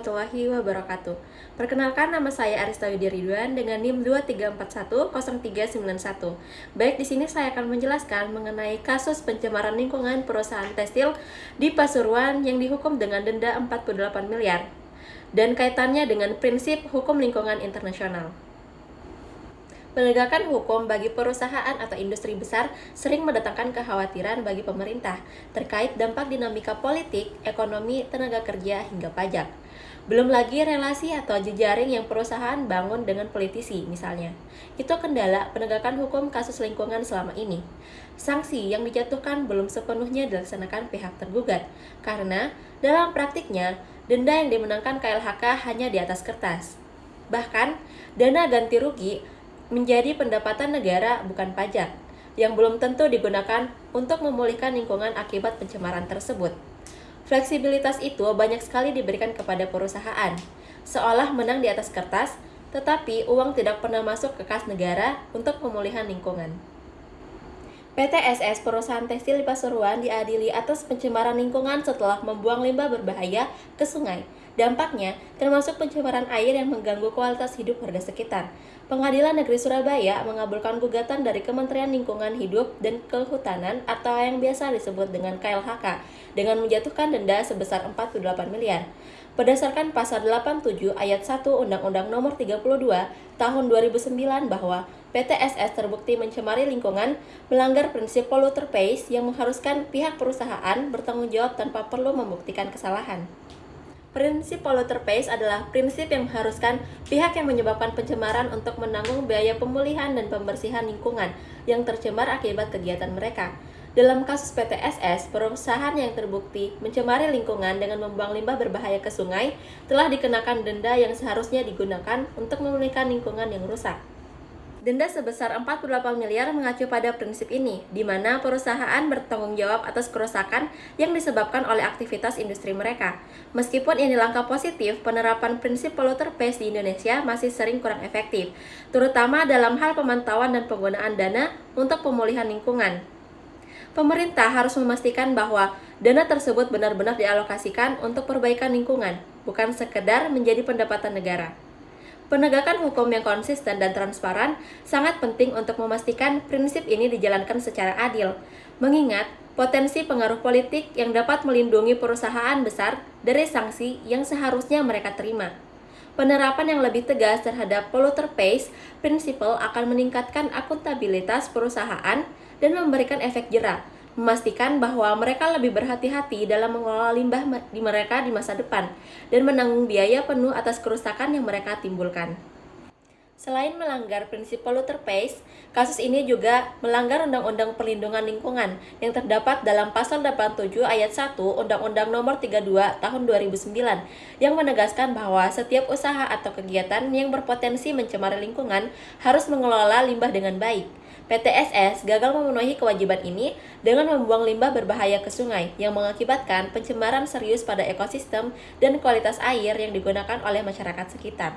warahmatullahi wabarakatuh. Perkenalkan, nama saya Arista Widya Ridwan dengan NIM 23410391. Baik, di sini saya akan menjelaskan mengenai kasus pencemaran lingkungan perusahaan tekstil di Pasuruan yang dihukum dengan denda 48 miliar dan kaitannya dengan prinsip hukum lingkungan internasional. Penegakan hukum bagi perusahaan atau industri besar sering mendatangkan kekhawatiran bagi pemerintah terkait dampak dinamika politik, ekonomi, tenaga kerja, hingga pajak. Belum lagi relasi atau jejaring yang perusahaan bangun dengan politisi misalnya. Itu kendala penegakan hukum kasus lingkungan selama ini. Sanksi yang dijatuhkan belum sepenuhnya dilaksanakan pihak tergugat, karena dalam praktiknya, denda yang dimenangkan KLHK hanya di atas kertas. Bahkan, dana ganti rugi menjadi pendapatan negara bukan pajak, yang belum tentu digunakan untuk memulihkan lingkungan akibat pencemaran tersebut. Fleksibilitas itu banyak sekali diberikan kepada perusahaan, seolah menang di atas kertas, tetapi uang tidak pernah masuk ke kas negara untuk pemulihan lingkungan. PT SS, perusahaan tekstil di Pasuruan, diadili atas pencemaran lingkungan setelah membuang limbah berbahaya ke sungai. Dampaknya termasuk pencemaran air yang mengganggu kualitas hidup warga sekitar. Pengadilan Negeri Surabaya mengabulkan gugatan dari Kementerian Lingkungan Hidup dan Kehutanan atau yang biasa disebut dengan KLHK dengan menjatuhkan denda sebesar 48 miliar. Berdasarkan pasal 87 ayat 1 Undang-Undang Nomor 32 Tahun 2009 bahwa PT SS terbukti mencemari lingkungan, melanggar prinsip polluter pays yang mengharuskan pihak perusahaan bertanggung jawab tanpa perlu membuktikan kesalahan. Prinsip polluter pays adalah prinsip yang mengharuskan pihak yang menyebabkan pencemaran untuk menanggung biaya pemulihan dan pembersihan lingkungan yang tercemar akibat kegiatan mereka. Dalam kasus PT SS, perusahaan yang terbukti mencemari lingkungan dengan membuang limbah berbahaya ke sungai telah dikenakan denda yang seharusnya digunakan untuk memulihkan lingkungan yang rusak. Denda sebesar 48 miliar mengacu pada prinsip ini, di mana perusahaan bertanggung jawab atas kerusakan yang disebabkan oleh aktivitas industri mereka. Meskipun ini langkah positif, penerapan prinsip polluter pays di Indonesia masih sering kurang efektif, terutama dalam hal pemantauan dan penggunaan dana untuk pemulihan lingkungan. Pemerintah harus memastikan bahwa dana tersebut benar-benar dialokasikan untuk perbaikan lingkungan, bukan sekedar menjadi pendapatan negara. Penegakan hukum yang konsisten dan transparan sangat penting untuk memastikan prinsip ini dijalankan secara adil, mengingat potensi pengaruh politik yang dapat melindungi perusahaan besar dari sanksi yang seharusnya mereka terima. Penerapan yang lebih tegas terhadap polluter pays principle akan meningkatkan akuntabilitas perusahaan dan memberikan efek jera, memastikan bahwa mereka lebih berhati-hati dalam mengelola limbah di mereka di masa depan dan menanggung biaya penuh atas kerusakan yang mereka timbulkan. Selain melanggar prinsip polluter pays, kasus ini juga melanggar Undang-Undang Perlindungan Lingkungan yang terdapat dalam pasal 87 ayat 1 Undang-Undang Nomor 32 Tahun 2009 yang menegaskan bahwa setiap usaha atau kegiatan yang berpotensi mencemari lingkungan harus mengelola limbah dengan baik. PT SS gagal memenuhi kewajiban ini dengan membuang limbah berbahaya ke sungai yang mengakibatkan pencemaran serius pada ekosistem dan kualitas air yang digunakan oleh masyarakat sekitar.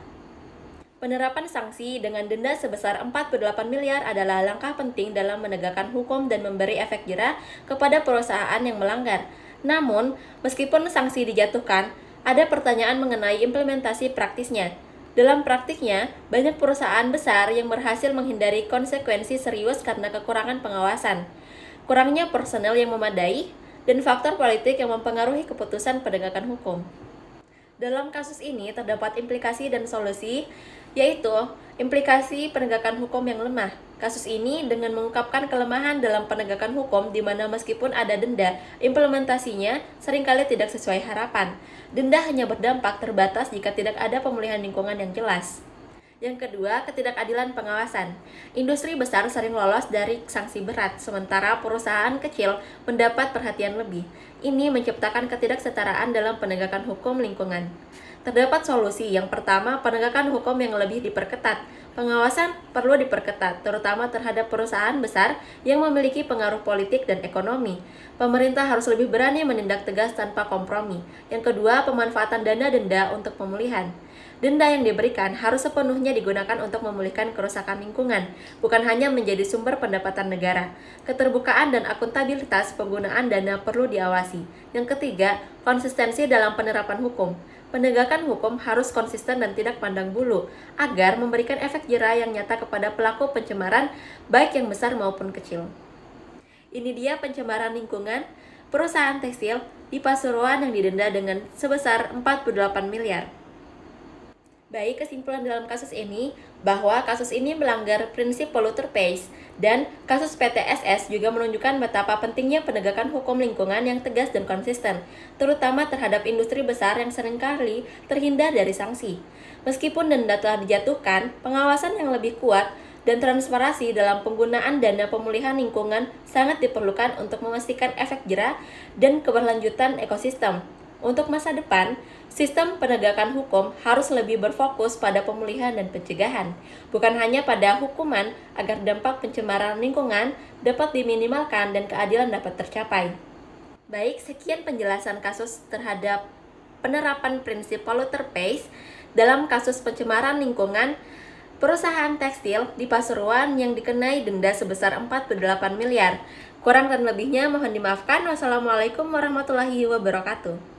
Penerapan sanksi dengan denda sebesar 48 miliar adalah langkah penting dalam menegakkan hukum dan memberi efek jera kepada perusahaan yang melanggar. Namun, meskipun sanksi dijatuhkan, ada pertanyaan mengenai implementasi praktisnya. Dalam praktiknya, banyak perusahaan besar yang berhasil menghindari konsekuensi serius karena kekurangan pengawasan, kurangnya personel yang memadai, dan faktor politik yang mempengaruhi keputusan penegakan hukum. Dalam kasus ini terdapat implikasi dan solusi, yaitu implikasi penegakan hukum yang lemah. Kasus ini dengan mengungkapkan kelemahan dalam penegakan hukum di mana meskipun ada denda, implementasinya seringkali tidak sesuai harapan. Denda hanya berdampak terbatas jika tidak ada pemulihan lingkungan yang jelas. Yang kedua, ketidakadilan pengawasan. Industri besar sering lolos dari sanksi berat, sementara perusahaan kecil mendapat perhatian lebih. Ini menciptakan ketidaksetaraan dalam penegakan hukum lingkungan. Terdapat solusi. Yang pertama, penegakan hukum yang lebih diperketat. Pengawasan perlu diperketat, terutama terhadap perusahaan besar yang memiliki pengaruh politik dan ekonomi. Pemerintah harus lebih berani menindak tegas tanpa kompromi. Yang kedua, pemanfaatan dana denda untuk pemulihan. Denda yang diberikan harus sepenuhnya digunakan untuk memulihkan kerusakan lingkungan, bukan hanya menjadi sumber pendapatan negara. Keterbukaan dan akuntabilitas penggunaan dana perlu diawasi. Yang ketiga, konsistensi dalam penerapan hukum. penegakan hukum harus konsisten dan tidak pandang bulu, agar memberikan efek jera yang nyata kepada pelaku pencemaran, baik yang besar maupun kecil. Ini dia pencemaran lingkungan perusahaan tekstil di Pasuruan yang didenda dengan sebesar 48 miliar. Baik, kesimpulan dalam kasus ini bahwa kasus ini melanggar prinsip polluter pays, dan kasus PTSS juga menunjukkan betapa pentingnya penegakan hukum lingkungan yang tegas dan konsisten, terutama terhadap industri besar yang seringkali terhindar dari sanksi. Meskipun denda telah dijatuhkan, pengawasan yang lebih kuat dan transparansi dalam penggunaan dana pemulihan lingkungan sangat diperlukan untuk memastikan efek jera dan keberlanjutan ekosistem. Untuk masa depan, sistem penegakan hukum harus lebih berfokus pada pemulihan dan pencegahan, bukan hanya pada hukuman, agar dampak pencemaran lingkungan dapat diminimalkan dan keadilan dapat tercapai. Baik, sekian penjelasan kasus terhadap penerapan prinsip polluter pays dalam kasus pencemaran lingkungan perusahaan tekstil di Pasuruan yang dikenai denda sebesar 48 miliar. Kurang dan lebihnya mohon dimaafkan. Wassalamualaikum warahmatullahi wabarakatuh.